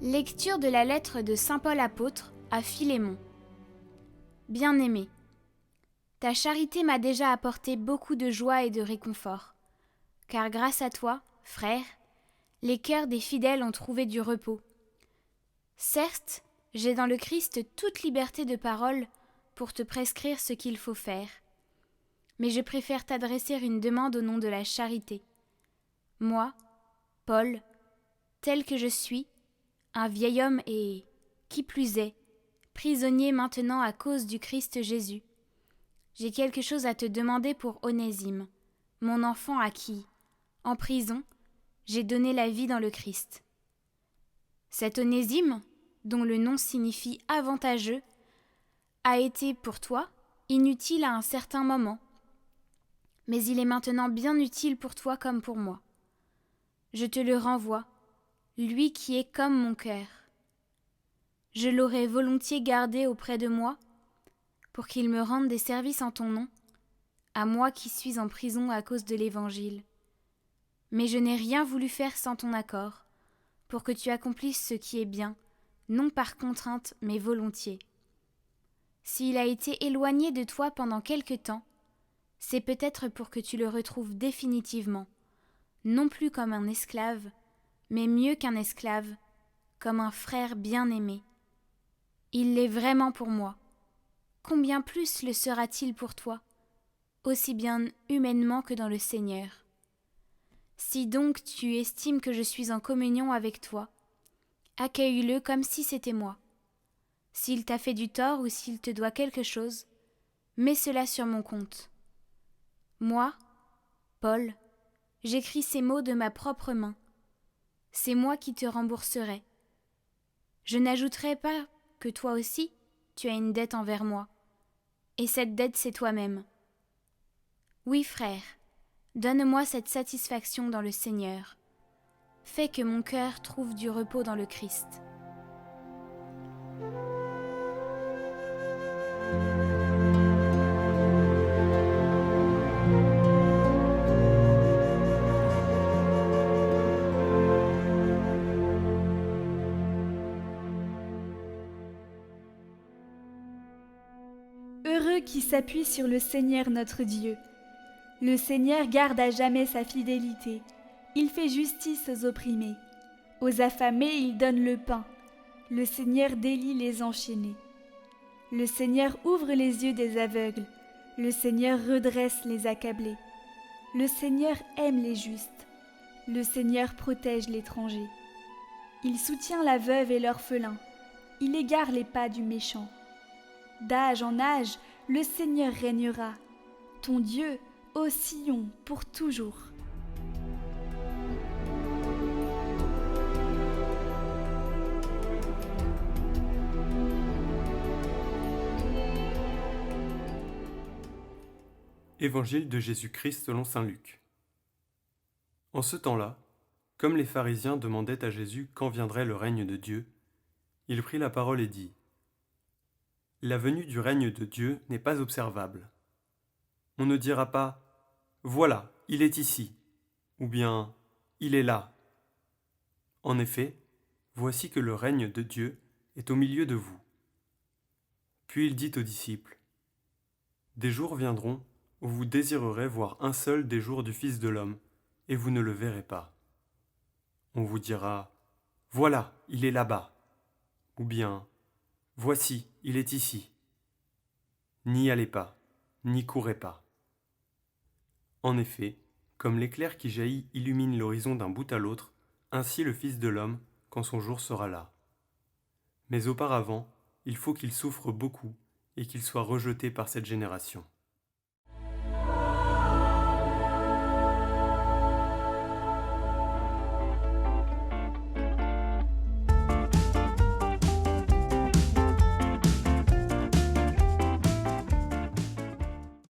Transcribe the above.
Lecture de la lettre de saint Paul apôtre à Philémon. Bien-aimé, ta charité m'a déjà apporté beaucoup de joie et de réconfort, car grâce à toi, frère, les cœurs des fidèles ont trouvé du repos. Certes, j'ai dans le Christ toute liberté de parole pour te prescrire ce qu'il faut faire, mais je préfère t'adresser une demande au nom de la charité. Moi, Paul, tel que je suis, un vieil homme et, qui plus est, prisonnier maintenant à cause du Christ Jésus, j'ai quelque chose à te demander pour Onésime, mon enfant à qui, en prison, j'ai donné la vie dans le Christ. Cet Onésime, dont le nom signifie avantageux, a été pour toi inutile à un certain moment, mais il est maintenant bien utile pour toi comme pour moi. Je te le renvoie, lui qui est comme mon cœur. Je l'aurais volontiers gardé auprès de moi, pour qu'il me rende des services en ton nom, à moi qui suis en prison à cause de l'Évangile. Mais je n'ai rien voulu faire sans ton accord, pour que tu accomplisses ce qui est bien, non par contrainte, mais volontiers. S'il a été éloigné de toi pendant quelque temps, c'est peut-être pour que tu le retrouves définitivement, non plus comme un esclave, mais mieux qu'un esclave, comme un frère bien-aimé. Il l'est vraiment pour moi. Combien plus le sera-t-il pour toi, aussi bien humainement que dans le Seigneur. Si donc tu estimes que je suis en communion avec toi, accueille-le comme si c'était moi. S'il t'a fait du tort ou s'il te doit quelque chose, mets cela sur mon compte. Moi, Paul, j'écris ces mots de ma propre main. C'est moi qui te rembourserai. Je n'ajouterai pas que toi aussi, tu as une dette envers moi, et cette dette c'est toi-même. Oui, frère, donne-moi cette satisfaction dans le Seigneur. Fais que mon cœur trouve du repos dans le Christ. Heureux qui s'appuie sur le Seigneur notre Dieu. Le Seigneur garde à jamais sa fidélité. Il fait justice aux opprimés. Aux affamés, il donne le pain. Le Seigneur délie les enchaînés. Le Seigneur ouvre les yeux des aveugles. Le Seigneur redresse les accablés. Le Seigneur aime les justes. Le Seigneur protège l'étranger. Il soutient la veuve et l'orphelin. Il égare les pas du méchant. D'âge en âge, le Seigneur régnera. Ton Dieu, ô Sion, pour toujours. Évangile de Jésus-Christ selon saint Luc. En ce temps-là, comme les pharisiens demandaient à Jésus quand viendrait le règne de Dieu, il prit la parole et dit : La venue du règne de Dieu n'est pas observable. On ne dira pas : Voilà, il est ici, ou bien il est là. En effet, voici que le règne de Dieu est au milieu de vous. Puis il dit aux disciples : Des jours viendront où vous désirerez voir un seul des jours du Fils de l'homme, et vous ne le verrez pas. On vous dira : Voilà, il est là-bas, ou bien Voici, il est ici. N'y allez pas, n'y courez pas. En effet, comme l'éclair qui jaillit illumine l'horizon d'un bout à l'autre, ainsi le Fils de l'homme, quand son jour sera là. Mais auparavant, il faut qu'il souffre beaucoup et qu'il soit rejeté par cette génération.